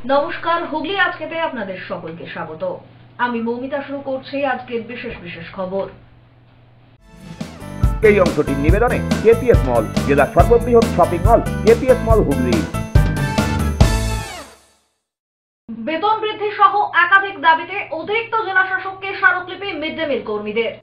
নমস্কার, হুগলি আজকেতে আপনাদের সকলকে স্বাগত। আমি মৌমিতা শুরু করছি আজকের বিশেষ বিশেষ খবর। এই অংশটির নিবেদনে কেপিএস মল, জেলার সর্ববৃহৎ শপিং মল কেপিএস মল হুগলি। বেতন বৃদ্ধি সহ একাধিক দাবিতে অতিরিক্ত জেলা শাসককে স্মারকলিপি মিড ডে মিল কর্মীদের।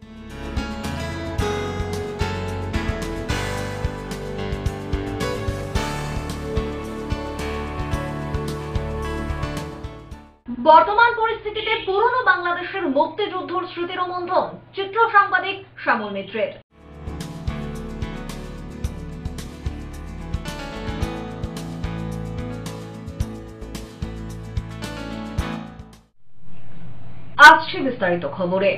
বর্তমান পরিস্থিতিতে পুরনো বাংলাদেশের মুক্তিযুদ্ধের স্মৃতির রোমন্থন চিত্র সাংবাদিক শ্যামল মিত্রের। আসছে বিস্তারিত খবরে।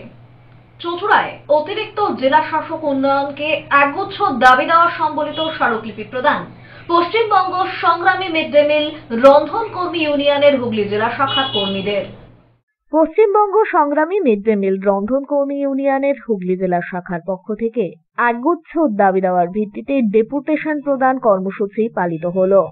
চুঁচুড়ায় অতিরিক্ত জেলা শাসক উন্নয়নকে একগুচ্ছ দাবি দেওয়া সম্বলিত স্মারকলিপি প্রদান পশ্চিমবঙ্গ সংগ্রামী মিড ডে মিল রন্ধন কর্মী ইউনিয়নের হুগলি জেলা শাখার কর্মীদের। পশ্চিমবঙ্গ সংগ্রামী মিড ডে মিল রন্ধন কর্মী ইউনিয়নের হুগলি জেলা শাখার পক্ষ থেকে একগুচ্ছ দাবি দেওয়ার ভিত্তিতে ডেপুটেশন প্রদান কর্মসূচি পালিত হলো।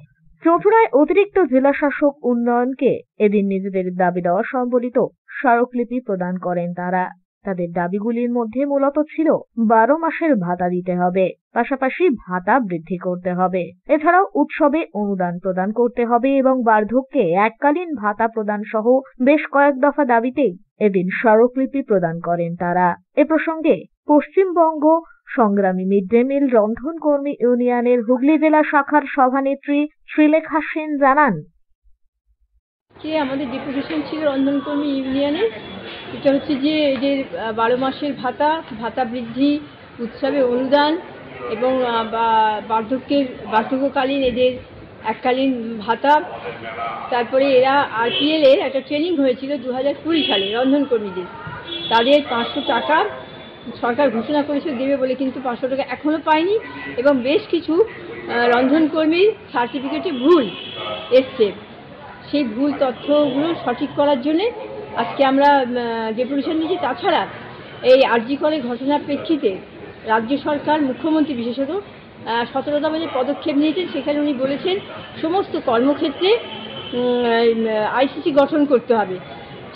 চুঁচুড়ায় অতিরিক্ত জেলা শাসক উন্নয়নকে এদিন নিজেদের দাবি দেওয়া সম্বলিত স্মারকলিপি প্রদান করেন তারা। তাদের দাবিগুলির মধ্যে মূলত ছিল 12 মাসের ভাতা দিতে হবে, পাশাপাশি ভাতা বৃদ্ধি করতে হবে, এছাড়াও উৎসবে অনুদান প্রদান করতে হবে এবং বার্ধক্যে এককালীন ভাতা প্রদান সহ বেশ কয়েক দফা দাবিতেই এদিন স্মারকলিপি প্রদান করেন তারা। এ প্রসঙ্গে পশ্চিমবঙ্গ সংগ্রামী মিড ডে মিল রন্ধন কর্মী ইউনিয়নের হুগলি জেলা শাখার সভানেত্রী শ্রীলেখা সেন জানান, আমাদের ডেপুটেশন ছিল রন্ধনকর্মী ইউনিয়নের। এটা হচ্ছে যে 12 মাসের ভাতা বৃদ্ধি, উৎসবে অনুদান এবং বার্ধক্যকালীন এদের এককালীন ভাতা। তারপরে এরা আরপিএল এর একটা ট্রেনিং হয়েছিল 2020 সালে রন্ধনকর্মীদের, তাদের 500 টাকা সরকার ঘোষণা করেছিল দেবে বলে, কিন্তু 500 টাকা এখনও পায়নি এবং বেশ কিছু রন্ধনকর্মীর সার্টিফিকেটে ভুল এসছে। সেই ভুল তথ্যগুলো সঠিক করার জন্যে আজকে আমরা ডেপুটেশন নিয়েছি। তাছাড়া এই আরজি করের ঘটনার প্রেক্ষিতে রাজ্য সরকার, মুখ্যমন্ত্রী বিশেষত 17 দফা যে পদক্ষেপ নিয়েছেন, সেখানে উনি বলেছেন সমস্ত কর্মক্ষেত্রে আইসিসি গঠন করতে হবে।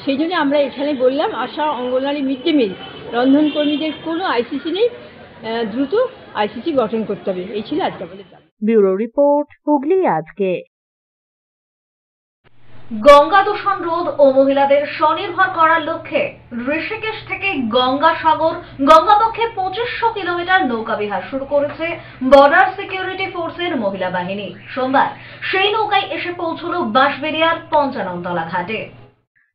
সেই জন্য আমরা এখানে বললাম আশা, অঙ্গনওয়াড়ি, মিড ডে মিল রন্ধনকর্মীদের কোনো আইসিসি নেই, দ্রুত আইসিসি গঠন করতে হবে। এই ছিল আজকে আমাদের দাবি। ব্যুরো রিপোর্ট, হুগলি আজকে। গঙ্গা দূষণ রোধ ও মহিলাদের স্বনির্ভর করার লক্ষ্যে ঋষিকেশ থেকে গঙ্গাসাগর গঙ্গাবক্ষে 2500 কিলোমিটার নৌকাবিহার শুরু করেছে বর্ডার সিকিউরিটি ফোর্সের মহিলা বাহিনী। সোমবার সেই নৌকায় এসে পৌঁছল বাঁশবেড়িয়ার পঞ্চাননতলা ঘাটে।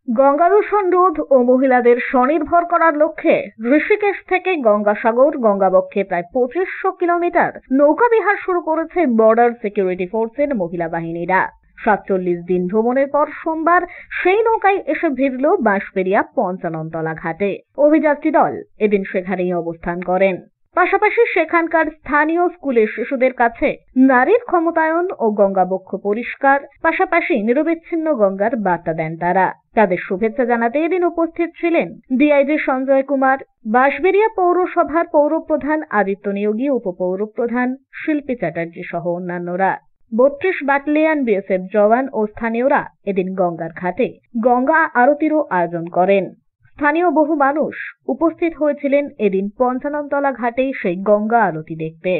গঙ্গা দূষণ রোধ ও মহিলাদের স্বনির্ভর করার লক্ষ্যে ঋষিকেশ থেকে গঙ্গাসাগর গঙ্গাবক্ষে প্রায় 2500 কিলোমিটার নৌকাবিহার শুরু করেছে বর্ডার সিকিউরিটি ফোর্সের মহিলা বাহিনীরা। 47 দিন ভ্রমণের পর সোমবার সেই নৌকায় এসে ভিড়ল বাঁশবেড়িয়া পঞ্চাননতলা ঘাটে। অভিযাত্রী দল এদিন সেখানেই অবস্থান করেন। পাশাপাশি সেখানকার স্থানীয় স্কুলের শিশুদের কাছে নারীর ক্ষমতায়ন ও গঙ্গাবক্ষ পরিষ্কার, পাশাপাশি নিরবিচ্ছিন্ন গঙ্গার বার্তা দেন তারা। তাদের শুভেচ্ছা জানাতে এদিন উপস্থিত ছিলেন ডিআইজি সঞ্জয় কুমার, বাঁশবেড়িয়া পৌরসভার পৌরপ্রধান আদিত্য নিয়োগী, উপপৌরপ্রধান শিল্পী চ্যাটার্জি সহ অন্যান্যরা। 32 ব্যাটালিয়ন বিএসএফ জওয়ান ও স্থানীয়রা এদিন গঙ্গার ঘাটে গঙ্গা আরতিরও আয়োজন করেন। স্থানীয় বহু মানুষ উপস্থিত হয়েছিলেন এদিন পঞ্চাননতলা ঘাটে সেই গঙ্গা আরতি দেখতে।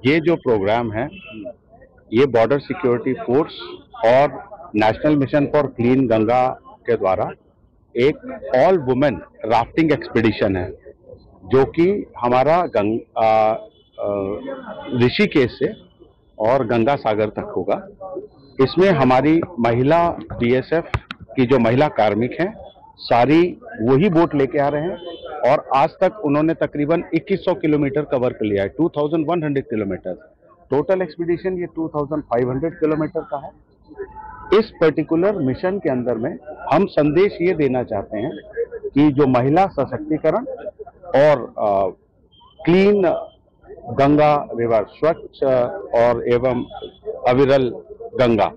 ये जो प्रोग्राम है ये बॉर्डर सिक्योरिटी फोर्स और national mission for clean Ganga के द्वारा एक ऑल वुमेन राफ्टिंग एक्सपीडिशन है, जो कि हमारा ऋषिकेश से और गंगा सागर तक होगा। इसमें हमारी महिला बीएसएफ की जो महिला कार्मिक हैं, सारी वही बोट लेके आ रहे हैं और आज तक उन्होंने तकरीबन 2100 किलोमीटर कवर कर लिया है। 2100 किलोमीटर टोटल एक्सपीडिशन ये 2500 किलोमीटर का है। इस पर्टिकुलर मिशन के अंदर में हम संदेश ये देना चाहते हैं कि जो महिला सशक्तिकरण और क्लीन गंगा रिवर, स्वच्छ और एवं अविरल गंगा,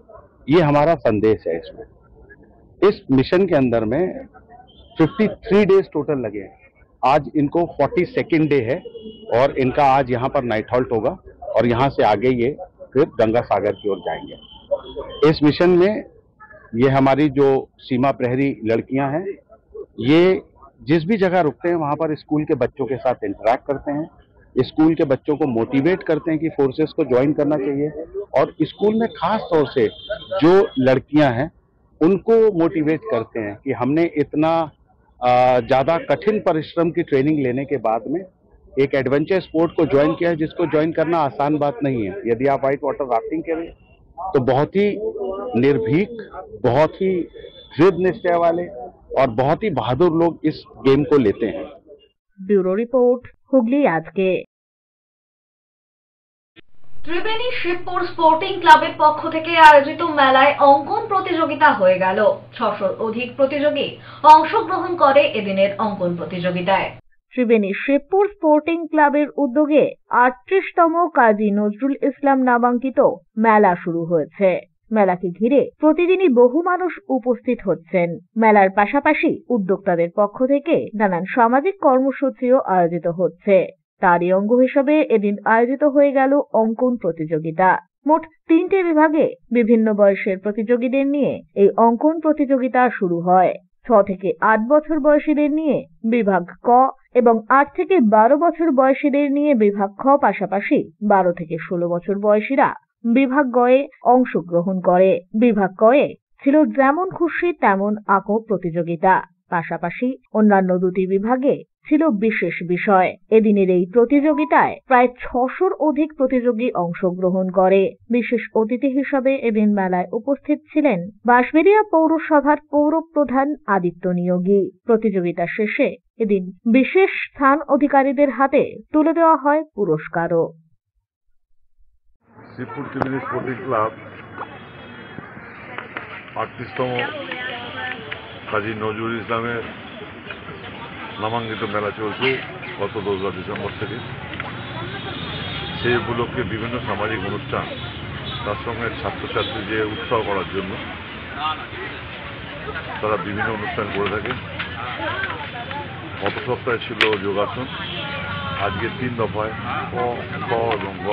ये हमारा संदेश है। इसमें इस मिशन के अंदर में 53 डेज टोटल लगे हैं। आज इनको 42nd डे है और इनका आज यहाँ पर नाइट हॉल्ट होगा और यहाँ से आगे ये फिर गंगा सागर की ओर जाएंगे। इस मिशन में ये हमारी जो सीमा प्रहरी लड़कियां हैं, ये जिस भी जगह रुकते हैं वहां पर स्कूल के बच्चों के साथ इंटरेक्ट करते हैं, स्कूल के बच्चों को मोटिवेट करते हैं कि फोर्सेस को ज्वाइन करना चाहिए, और स्कूल में खास तौर से जो लड़कियां हैं उनको मोटिवेट करते हैं कि हमने इतना ज़्यादा कठिन परिश्रम की ट्रेनिंग लेने के बाद में एक एडवेंचर स्पोर्ट को ज्वाइन किया है, जिसको ज्वाइन करना आसान बात नहीं है। यदि आप व्हाइट वाटर राफ्टिंग करें तो बहुत ही निर्भीक, बहुत ही दृढ़ निश्चय वाले और बहुत ही बहादुर लोग इस गेम को लेते हैं। ब्यूरो रिपोर्ट, हुगली आज के। ত্রিবেণী শিবপুর স্পোর্টিং ক্লাবের পক্ষ থেকে আয়োজিত মেলায় অঙ্কন প্রতিযোগিতা হয়ে গেল। 600 অধিক প্রতিযোগী অংশগ্রহণ করে এদিনের অঙ্কন প্রতিযোগিতায়। ত্রিবেণী শিবপুর স্পোর্টিং ক্লাবের উদ্যোগে 38তম কাজী নজরুল ইসলাম নামাঙ্কিত মেলা শুরু হয়েছে। মেলাকে ঘিরে প্রতিদিনই বহু মানুষ উপস্থিত হচ্ছেন। মেলার পাশাপাশি উদ্যোক্তাদের পক্ষ থেকে নানান সামাজিক কর্মসূচিও আয়োজিত হচ্ছে। তারই অঙ্গ হিসেবে এদিন আয়োজিত হয়ে গেল অঙ্কন প্রতিযোগিতা। মোট 3টে বিভাগে বিভিন্ন বয়সের প্রতিযোগীদের নিয়ে এই অঙ্কন প্রতিযোগিতা শুরু হয়। 6 থেকে 8 বছর বয়সীদের নিয়ে বিভাগ ক এবং 8 থেকে 12 বছর বয়সীদের নিয়ে বিভাগ খ, পাশাপাশি 12 থেকে 16 বছর বয়সীরা বিভাগ গয়ে অংশগ্রহণ করে। বিভাগ কয়ে ছিল যেমন খুশি তেমন আঁকো প্রতিযোগিতা, পাশাপাশি অন্যান্য দুটি বিভাগে ছিল বিশেষ বিষয়। এদিনের এই প্রতিযোগিতায় প্রায় 600-র অধিক প্রতিযোগী অংশগ্রহণ করে। বিশেষ অতিথি হিসেবে এদিন মেলায় উপস্থিত ছিলেন বাঁশবেড়িয়া পৌরসভার পৌর প্রধান আদিত্য নিয়োগী। প্রতিযোগিতা শেষে এদিন বিশেষ স্থান অধিকারীদের হাতে তুলে দেওয়া হয় পুরস্কারও। শিবপুর ত্রিবেণী স্পোর্টিং ক্লাব 38তম কাজী নজরুল ইসলামের নামাঙ্কিত মেলা চলছে গত 2 ডিসেম্বর থেকে। সেই উপলক্ষে বিভিন্ন সামাজিক অনুষ্ঠান, তার সঙ্গে ছাত্রছাত্রীদের উৎসাহ করার জন্য তারা বিভিন্ন অনুষ্ঠান করে থাকে। গত সপ্তাহে ছিল যোগাসন, আজকে 3 দফায় ক, খ এবং গ,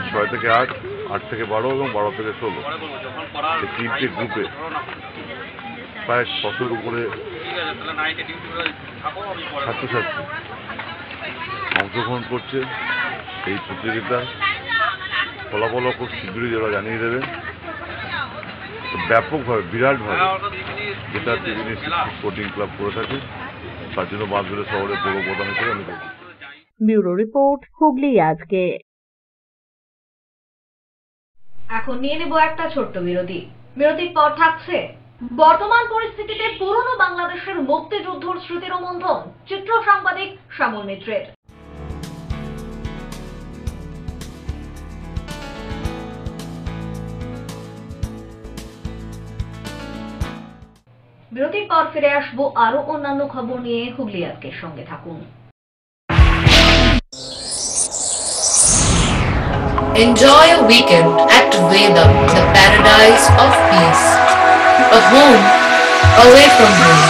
6 থেকে 8, 8 থেকে 12 এবং 12 থেকে 16 এই 3টে গ্রুপে প্রায় 600-র উপরে ছাত্রছাত্রী অংশগ্রহণ করছে এই প্রতিযোগিতায়। ফলাফলও খুব শীঘ্রই যারা জানিয়ে দেবে। ব্যাপকভাবে, বিরাটভাবে যেটা ত্রিবেণী স্পোর্টিং ক্লাব করে থাকে, তার জন্য বাঁশবেড়িয়া শহরের পৌর প্রধান হিসেবে আমি করছি। ব্যুরো রিপোর্ট, হুগলি আজকে। এখন নিয়ে নেব একটা ছোট্ট বিরতি। বিরতির পর থাকছে বর্তমান পরিস্থিতিতে পুরনো বাংলাদেশের মুক্তিযুদ্ধের স্মৃতিরোমন্থন চিত্র সাংবাদিক শ্যামল মিত্রের। বিরতির পর ফিরে আসবো আরো অন্যান্য খবর নিয়ে। হুগলি আজকের সঙ্গে থাকুন। Enjoy a weekend at Vedam, the paradise of peace. A home away from home.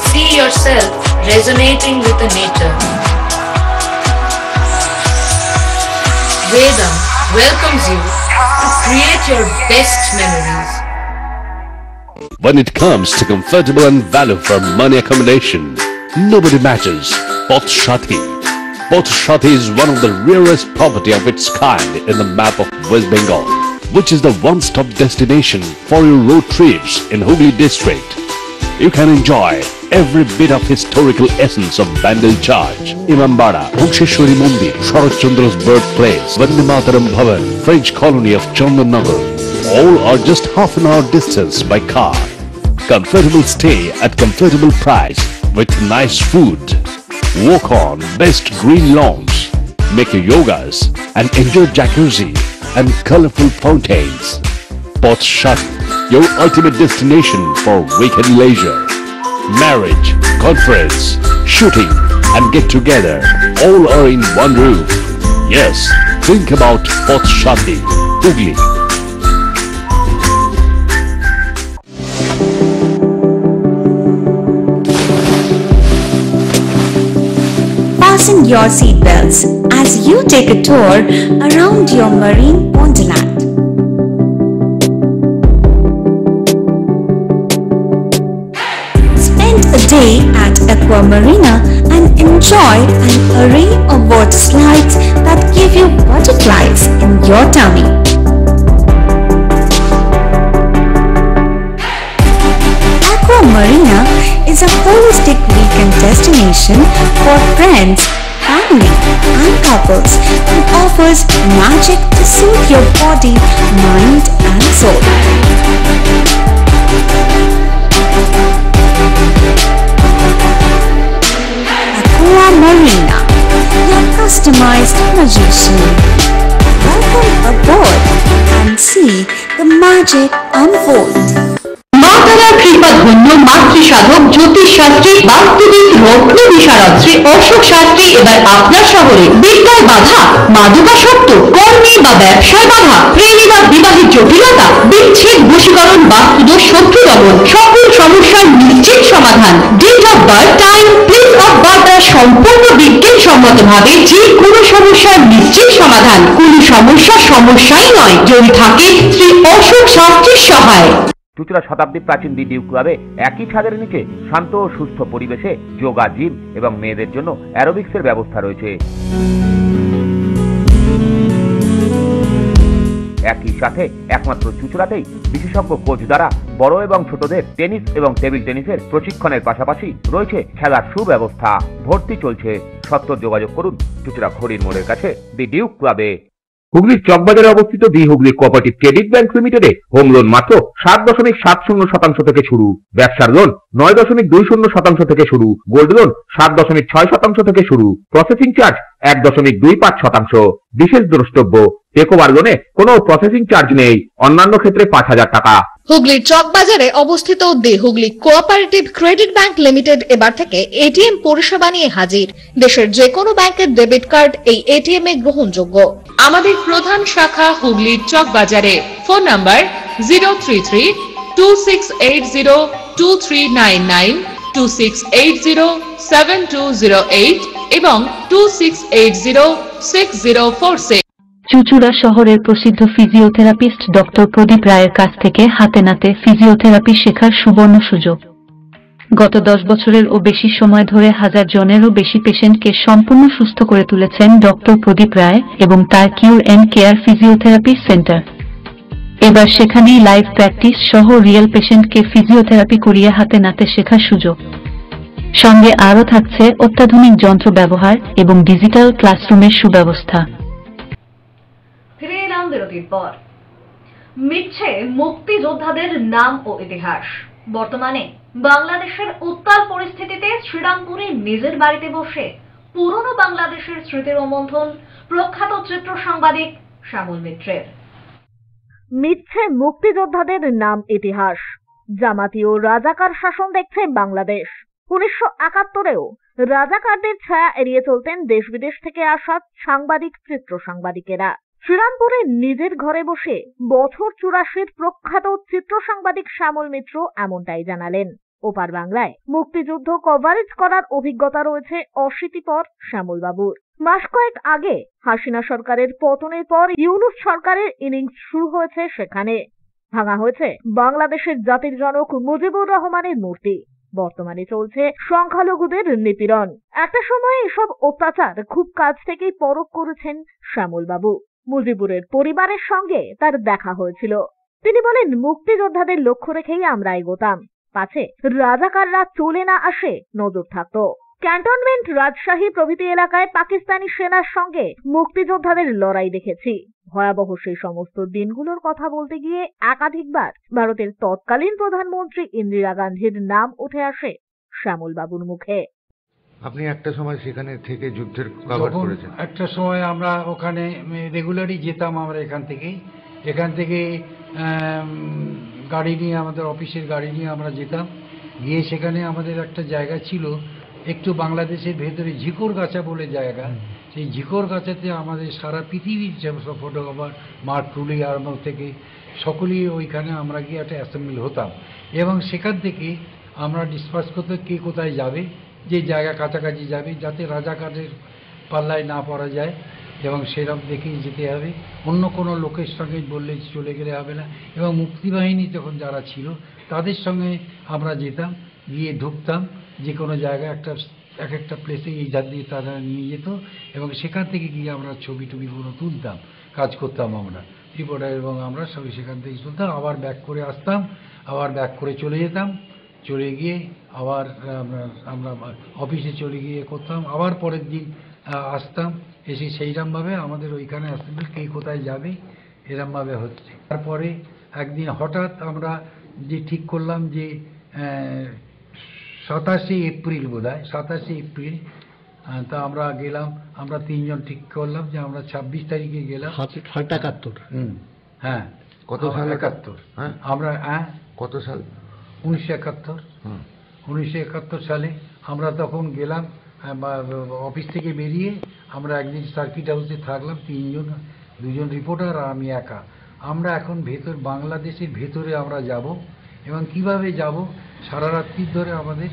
See yourself resonating with the nature. Vedam welcomes you to create your best memories. When it comes to comfortable and value for money accommodation, nobody matches Pothshati. Pothshati is one of the rarest property of its kind in the map of West Bengal, which is the one-stop destination for your road trips in Hooghly district. You can enjoy every bit of historical essence of Bandel Church, Imambara, Bhuksheshwari Mandir, Sharat Chandra's birthplace, Vande Mataram Bhavan, French colony of Chandannagar. All are just half an hour distance by car. Comfortable stay at comfortable price with nice food. Walk on best green lawns, make your yogas and enjoy jacuzzi and colorful fountains. Pothshati, your ultimate destination for weekend leisure. Marriage, conference, shooting and get together all are in one roof. Yes, think about Pothshati, Hooghly. fasten your seatbelts as you take a tour around your marine wonderland. Spend a day at Aqua Marina and enjoy an array of water slides that give you butterflies in your tummy. Aqua Marina is a holistic weekend destination for friends, family and couples and offers magic to soothe your body, mind and soul. Aqua Marina, your customized magician. Welcome aboard and see the magic unfold. মাতারা কৃপা ধন্য মাতৃসাধক জ্যোতিষ শাস্ত্রী বাস্তুবিদ রত্ন বিশারদ শ্রী অশোক শাস্ত্রী এবার আপনার শহরে। বিদ্যায় বাধা, মাদকাসক্ত, কর্মে বা ব্যবসায় বাধা, প্রেমে বা বিবাহের জটিলতা, বিচ্ছেদ, বশীকরণ, বাস্তুদোষ, শত্রু দমন, সকল সমস্যার নিশ্চিত সমাধান। Date of birth, time, place of birth দ্বারা সম্পূর্ণ বিজ্ঞানসম্মতভাবে যে কোনো সমস্যার নিশ্চিত সমাধান। কোনো সমস্যাই নয় যদি থাকে শ্রী অশোক শাস্ত্রীর সহায়। চুঁচুড়া শতাব্দী প্রাচীন দি ডিউক ক্লাবে একই ছাদের নিচে শান্ত ও সুস্থ পরিবেশে যোগা, জিম এবং মেয়েদের জন্য অ্যারোবিক্সের ব্যবস্থা রয়েছে। একই সাথে একমাত্র চুঁচুড়াতেই বিশেষজ্ঞ কোচ দ্বারা বড় এবং ছোটদের টেনিস এবং টেবিল টেনিসের প্রশিক্ষণের পাশাপাশি রয়েছে খেলার সুব্যবস্থা। ভর্তি চলছে, সত্বর যোগাযোগ করুন চুঁচুড়া খড়ির মোড়ের কাছে দি ডিউক ক্লাবে। হুগলির চকবাজারে অবস্থিত the Hooghly cooperative credit bank লিমিটেডে হোম লোন মাত্র 7.70% থেকে শুরু, ব্যবসার লোন 9.20% থেকে শুরু, গোল্ড লোন 7.6% থেকে শুরু, প্রসেসিং চার্জ 1.25%। বিশেষ দ্রষ্টব্য, টেকওভার লোনে কোনো প্রসেসিং চার্জ নেই, অন্যান্য ক্ষেত্রে 5,000 টাকা। হুগলির চকবাজারে অবস্থিত the Hooghly cooperative credit bank limited এবার থেকে এটিএম পরিষেবা নিয়ে হাজির। দেশের যে কোনো ব্যাংকের ডেবিট কার্ড এই এটিএম এ গ্রহণযোগ্য। আমাদের প্রধান শাখা হুগলির চকবাজারে। ফোন নাম্বার 033-2680-2399, 2680-7208 এবং 2680-6046। চুঁচুড়া শহরের প্রসিদ্ধ ফিজিওথেরাপিস্ট ডক্টর প্রদীপ রায়ের কাছ থেকে হাতে নাতে ফিজিওথেরাপি শেখার সুবর্ণ সুযোগ। গত 10 বছরের ও বেশি সময় ধরে 1000 জনেরও বেশি পেশেন্টকে সম্পূর্ণ সুস্থ করে তুলেছেন ডক্টর প্রদীপ রায় এবং তার কিউর এন্ড কেয়ার ফিজিওথেরাপি সেন্টার। এবার সেখানেই লাইভ প্র্যাকটিস সহ রিয়েল পেশেন্টকে ফিজিওথেরাপি করিয়ে হাতে নাতে শেখার সুযোগ। সঙ্গে আরও থাকছে অত্যাধুনিক যন্ত্র ব্যবহার এবং ডিজিটাল ক্লাসরুমের সুব্যবস্থা। ফিরে এলাম বিরতির পর। মিটছে মুক্তিযোদ্ধাদের নাম ও ইতিহাস। বর্তমানে বাংলাদেশের উত্তাল পরিস্থিতিতে শ্রীরামপুরে নিজের বাড়িতে বসে পুরনো বাংলাদেশের স্মৃতি রোমন্থন প্রখ্যাত চিত্র সাংবাদিক শ্যামল মিত্রের। মিটছে মুক্তিযোদ্ধাদের নাম ইতিহাস। জামাতি ও রাজাকার শাসন দেখছে বাংলাদেশ। 1971-এও রাজাকারদের ছায়া এড়িয়ে চলতেন দেশ বিদেশ থেকে আসা সাংবাদিক, চিত্র সাংবাদিকেরা। শ্রীরামপুরে নিজের ঘরে বসে বছর 84-র প্রখ্যাত চিত্র সাংবাদিক শ্যামল মিত্র এমনটাই জানালেন। ওপার বাংলায় মুক্তিযুদ্ধ কভারেজ করার অভিজ্ঞতা রয়েছে অশীতিপর শ্যামল বাবুর। মাস কয়েক আগে হাসিনা সরকারের পতনের পর ইউনূস সরকারের ইনিংস শুরু হয়েছে সেখানে। ভাঙা হয়েছে বাংলাদেশের জাতির জনক মুজিবুর রহমানের মূর্তি। বর্তমানে চলছে সংখ্যালঘুদের নিপীড়ন। একটা সময় এসব অত্যাচার খুব কাছ থেকেই পরখ করেছেন শ্যামল বাবু। মুজিবুরের পরিবারের সঙ্গে তার দেখা হয়েছিল। তিনি বলেন, মুক্তিযোদ্ধাদের লক্ষ্য রেখেই আমরা এগোতাম, পাছে রাজাকাররা চলে না আসে নজর থাকত। ক্যান্টনমেন্ট, রাজশাহী প্রভৃতি এলাকায় পাকিস্তানি সেনার সঙ্গে মুক্তিযোদ্ধাদের লড়াই দেখেছি। ভয়াবহ সেই সমস্ত দিনগুলোর কথা বলতে গিয়ে একাধিকবার ভারতের তৎকালীন প্রধানমন্ত্রী ইন্দিরা গান্ধীর নাম উঠে আসে শ্যামল বাবুর মুখে। আপনি একটা সময় সেখানে থেকে যুদ্ধের কভার করেছেন। একটা সময় আমরা ওখানে রেগুলারই যেতাম। আমরা এখান থেকে গাড়ি নিয়ে, আমাদের অফিসের গাড়ি নিয়ে আমরা যেতাম। গিয়ে সেখানে আমাদের একটা জায়গা ছিল একটু বাংলাদেশের ভেতরে, ঝিকরগাছা বলে জায়গা। সেই ঝিকরগাছাতে আমাদের সারা পৃথিবীর যেসব ফটোগ্রাফার, মার্ক টুলি আরম্ভ থেকে সকলেই ওইখানে আমরা গিয়ে একটা অ্যাসেম্বল হতাম এবং সেখান থেকে আমরা ডিসকাস করতে কে কোথায় যাবে, যে জায়গা কাছাকাছি যাবে, যাতে রাজাকারদের পাল্লায় না পড়া যায় এবং সেরকম দেখেই যেতে হবে। অন্য কোনো লোকের সঙ্গে বললে চলে গেলে হবে না। এবং মুক্তিবাহিনী যখন যারা ছিল তাদের সঙ্গে আমরা যেতাম, গিয়ে ঢুকতাম যে কোনো জায়গায় এক একটা প্লেসে এই ধার দিয়ে তারা নিয়ে যেত এবং সেখান থেকে গিয়ে আমরা ছবি টবিগুলো তুলতাম, কাজ করতাম আমরা রিপোর্টার এবং আমরা সবই সেখান থেকে তুলতাম, আবার ব্যাক করে আসতাম, আবার ব্যাক করে চলে যেতাম, চলে গিয়ে আবার আমরা অফিসে চলে গিয়ে করতাম, আবার পরের দিন আসতাম, এসে সেইরকমভাবে আমাদের ওইখানে অ্যাসেম্বলি কে কোথায় যাবে এরমভাবে হচ্ছে। তারপরে একদিন হঠাৎ আমরা যে ঠিক করলাম যে 27শে এপ্রিল বোধহয় 27শে এপ্রিল, তা আমরা গেলাম, আমরা 3 জন ঠিক করলাম যে আমরা 26 তারিখে গেলাম। 71। হ্যাঁ, কত সাল? 71। হ্যাঁ, আমরা কত সাল? 1971। 1971 সালে আমরা তখন গেলাম, অফিস থেকে বেরিয়ে আমরা একদিন সার্কিট হাউসে থাকলাম 3 জন, 2 জন রিপোর্টার আর আমি একা। আমরা এখন বাংলাদেশের ভেতরে আমরা যাব এবং কিভাবে যাব, সারা রাত্রি ধরে আমাদের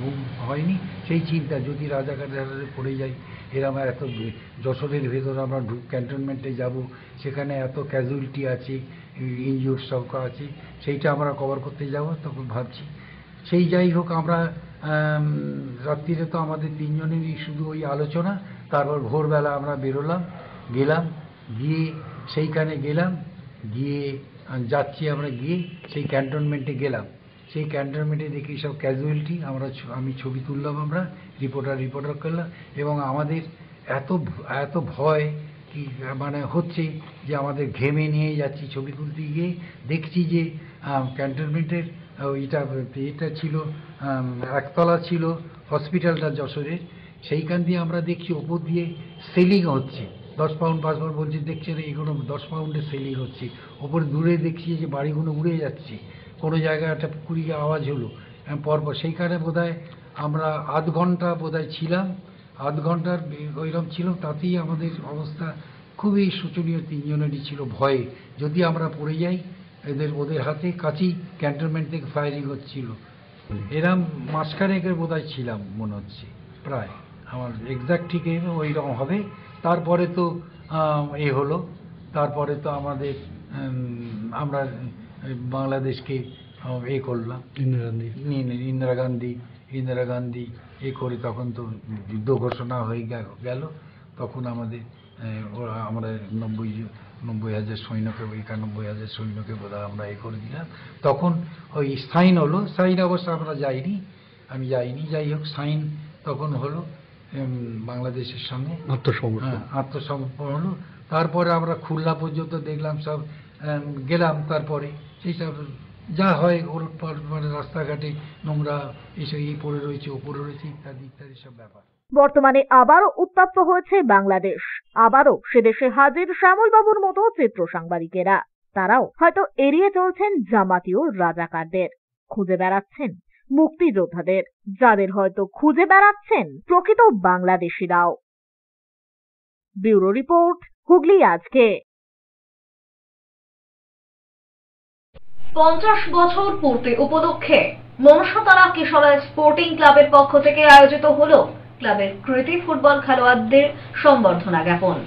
ঘুম হয়নি সেই চিন্তা, যদি রাজাঘাটে পড়ে যাই এরকম এত যশোরের ভেতরে আমরা ক্যান্টনমেন্টে যাব, সেখানে এত ক্যাজুয়ালিটি আছে, ইনজিউর্ড সব আছে, সেইটা আমরা কভার করতে যাব। তখন ভাবছি সেই যাই হোক, আমরা রাত্রিরে তো আমাদের 3 জনেরই শুধু ওই আলোচনা। তারপর ভোরবেলা আমরা গেলাম গিয়ে সেইখানে গিয়ে যাচ্ছি আমরা, গিয়ে সেই ক্যান্টনমেন্টে গেলাম। সেই ক্যান্টনমেন্টে দেখি সব ক্যাজুয়ালিটি, আমি ছবি তুললাম, আমরা রিপোর্টার করলাম এবং আমাদের এত ভয় কি মানে হচ্ছে যে আমাদের ঘেমে নিয়ে যাচ্ছি ছবি তুলতে গিয়ে। দেখছি যে ক্যান্টনমেন্টের এটা ছিল একতলা ছিল হসপিটালটা যশোরের, সেইখান দিয়ে আমরা দেখছি ওপর দিয়ে সেলিং হচ্ছে, 10 পাউন্ড 5 পাউন্ড বলছি, দেখছি না এগুলো 10 পাউন্ডের সেলিং হচ্ছে। ওপরে দূরে দেখছি যে বাড়িগুলো উড়ে যাচ্ছে, কোনো জায়গায় একটা পুকুরি আওয়াজ হলো পরপর। সেইখানে বোধহয় আমরা আধ ঘন্টা বোধহয় ছিলাম, আধ ঘন্টার ওইরকম ছিল, তাতেই আমাদের অবস্থা খুবই শোচনীয়। 3 জনেরই ছিল ভয়ে, যদি আমরা পড়ে যাই ওদের হাতে। কাছেই ক্যান্টনমেন্ট থেকে ফায়ারিং হচ্ছিল। এরম মাসখানেকের বোধহয় ছিলাম মনে হচ্ছে, প্রায় আমার এক্সাক্ট ঠিক ওই রকম হবে। তারপরে তো হলো, তারপরে তো আমাদের আমরা বাংলাদেশকে করলাম ইন্দিরা গান্ধী করে, তখন তো যুদ্ধ ঘোষণা হয়ে গেল। তখন আমরা 90,000 সৈন্যকে, 91,000 সৈন্যকে বোধহয় আমরা করে দিলাম। তখন ওই সাইন হলো, সাইন অবশ্য আমরা আমি যাইনি, যাই হোক সাইন তখন হলো বাংলাদেশের সঙ্গে আত্মসমর্পণ হলো। তারপরে আমরা খুলনা পর্যন্ত দেখলাম, সব গেলাম। তারপরে সেই সব যা হয় ওর মানে রাস্তাঘাটে নোংরা এসে পড়ে রয়েছে, ওপরে রয়েছে, ইত্যাদি ইত্যাদি সব ব্যাপার। বর্তমানে আবারও উত্তপ্ত হয়েছে বাংলাদেশ। আবারও সে দেশে হাজির শ্যামল বাবুর মতো চিত্র সাংবাদিকেরা। তারাও হয়তো এড়িয়ে চলছেন জামাতীয় রাজাকারদের, খুঁজে বেড়াচ্ছেন মুক্তিযোদ্ধাদের, যাদের হয়তো খুঁজে বেড়াচ্ছেন প্রকৃত বাংলাদেশিরাও। ব্যুরো রিপোর্ট, হুগলি আজকে। 50 বছর পূর্তি উপলক্ষে মনসাতলা কিশলয় স্পোর্টিং ক্লাবের পক্ষ থেকে আয়োজিত হলো ক্লাবের কৃতি ফুটবল খেলোয়াড়দের সম্বর্ধনা জ্ঞাপন।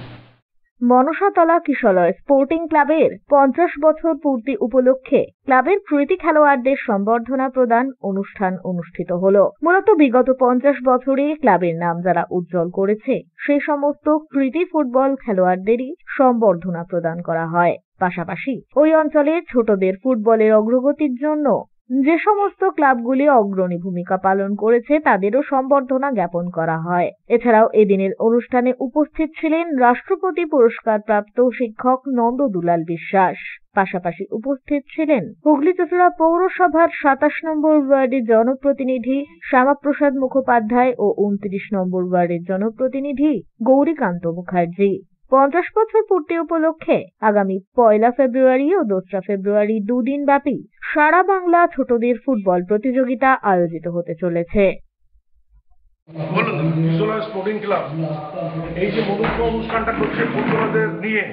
মনসাতলা কিশলয় স্পোর্টিং ক্লাবের 50 বছর পূর্তি উপলক্ষে ক্লাবের কৃতি খেলোয়াড়দের সম্বর্ধনা প্রদান অনুষ্ঠান অনুষ্ঠিত হলো। মূলত বিগত 50 বছরে ক্লাবের নাম যারা উজ্জ্বল করেছে সে সমস্ত কৃতি ফুটবল খেলোয়াড়দেরই সম্বর্ধনা প্রদান করা হয়। পাশাপাশি ওই অঞ্চলের ছোটদের ফুটবলের অগ্রগতির জন্য যে সমস্ত ক্লাবগুলি অগ্রণী ভূমিকা পালন করেছে তাদেরও সম্বর্ধনা জ্ঞাপন করা হয়। এছাড়াও এদিনের অনুষ্ঠানে উপস্থিত ছিলেন রাষ্ট্রপতি পুরস্কারপ্রাপ্ত শিক্ষক নন্দ দুলাল বিশ্বাস। পাশাপাশি উপস্থিত ছিলেন হুগলি চুঁচুড়া পৌরসভার 27 নম্বর ওয়ার্ডের জনপ্রতিনিধি শ্যামাপ্রসাদ মুখোপাধ্যায় ও 29 নম্বর ওয়ার্ডের জনপ্রতিনিধি গৌরীকান্ত মুখার্জি। 50 বছর পূর্তি উপলক্ষে আগামী 1 ফেব্রুয়ারি ও 2 ফেব্রুয়ারি দুদিন ব্যাপী সারা বাংলা ছোটদের ফুটবল প্রতিযোগিতা আয়োজিত হতে চলেছে। কিশলয় স্পোর্টিং ক্লাব এই যে মধুর অনুষ্ঠানটা করছে ফুটবলারদের নিয়ে,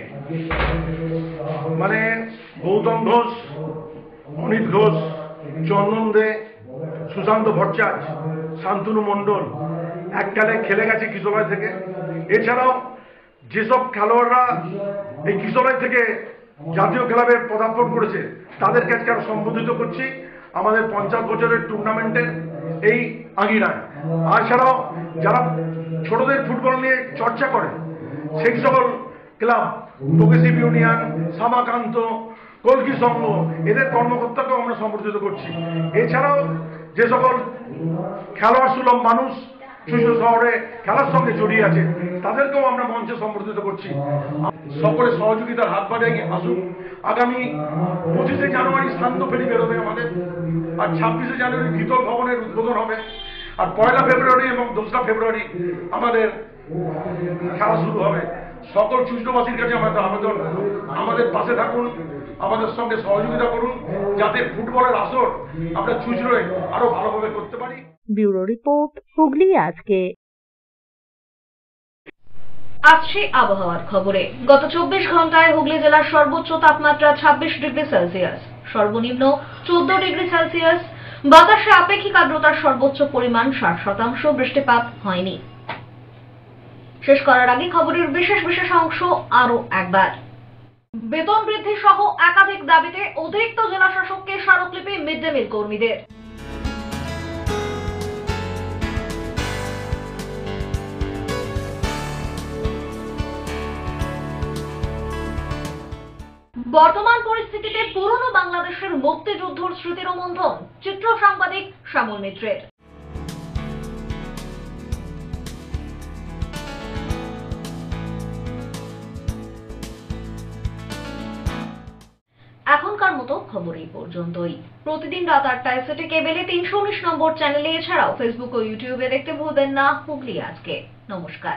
মানে গৌতম ঘোষ, অনিত ঘোষ, চন্দন দে, সুশান্ত ভট্টাচার্য, শান্তনু মণ্ডল, এককালে খেলে গেছে কিশোরগঞ্জ থেকে। এছাড়াও যেসব খেলোয়াড়রা এই কিশোরগঞ্জ থেকে জাতীয় ক্লাবে পদার্পণ করেছে তাদেরকে আজকে আরো সম্বোধিত করছি আমাদের 50 বছরের টুর্নামেন্টের এই আঙিনায়। আর ছাড়াও যারা ছোটদের ফুটবল নিয়ে চর্চা করে সেই সকল ক্লাব, প্রোগ্রেসিভ ইউনিয়ন, সামাকান্ত, কলকি সংঘ, এদের কর্মকর্তাকেও আমরা সম্বোধিত করছি। এছাড়াও যে সকল খেলোয়াড় সুলভ মানুষ চুঁচুড়া শহরে খেলার সঙ্গে জড়িয়ে আছে তাদেরকেও আমরা মঞ্চে সম্বোধিত করছি। সকলের সহযোগিতার হাত বাড়িয়ে আসুন। আগামী 25শে জানুয়ারি শান্ত ফেরি বেরোবে আমাদের, আর 26শে জানুয়ারি দ্বিতল ভবনের উদ্বোধন হবে, আর 1 ফেব্রুয়ারি এবং 2 ফেব্রুয়ারি আমাদের খেলা শুরু হবে। সকল চুঁচুড়াবাসীর কাছে আমাদের আবেদন, আমাদের পাশে থাকুন, আমাদের সঙ্গে সহযোগিতা করুন, যাতে ফুটবলের আসর আমরা চুঁচুড়ায় আরো ভালোভাবে করতে পারি। ব্যুরো রিপোর্ট, হুগলি আজকে। আসছে আবহাওয়ার খবরে। গত 24 ঘন্টায় হুগলি জেলার সর্বোচ্চ তাপমাত্রা 26 ডিগ্রি সেলসিয়াস, সর্বনিম্ন 14 ডিগ্রি সেলসিয়াস। বাতাসে আপেক্ষিক আর্দ্রতার সর্বোচ্চ পরিমাণ 60%। বৃষ্টিপাত হয়নি। শেষ করার আগে খবরের বিশেষ অংশ আরো একবার। বেতন বৃদ্ধি সহ একাধিক দাবিতে অতিরিক্ত জেলা শাসককে স্মারকলিপি মিড ডে মিল কর্মীদের। বর্তমান পরিস্থিতিতে পুরনো বাংলাদেশের মুক্তিযুদ্ধের স্মৃতির রোমন্থন চিত্র সাংবাদিক শ্যামল মিত্রের। এখনকার মতো খবর এই পর্যন্তই। প্রতিদিন রাত 8টায় সিটি কেবেলে 319 নম্বর চ্যানেলে, এছাড়াও ফেসবুক ও ইউটিউবে দেখতে ভুলবেন না হুগলি আজকে। নমস্কার।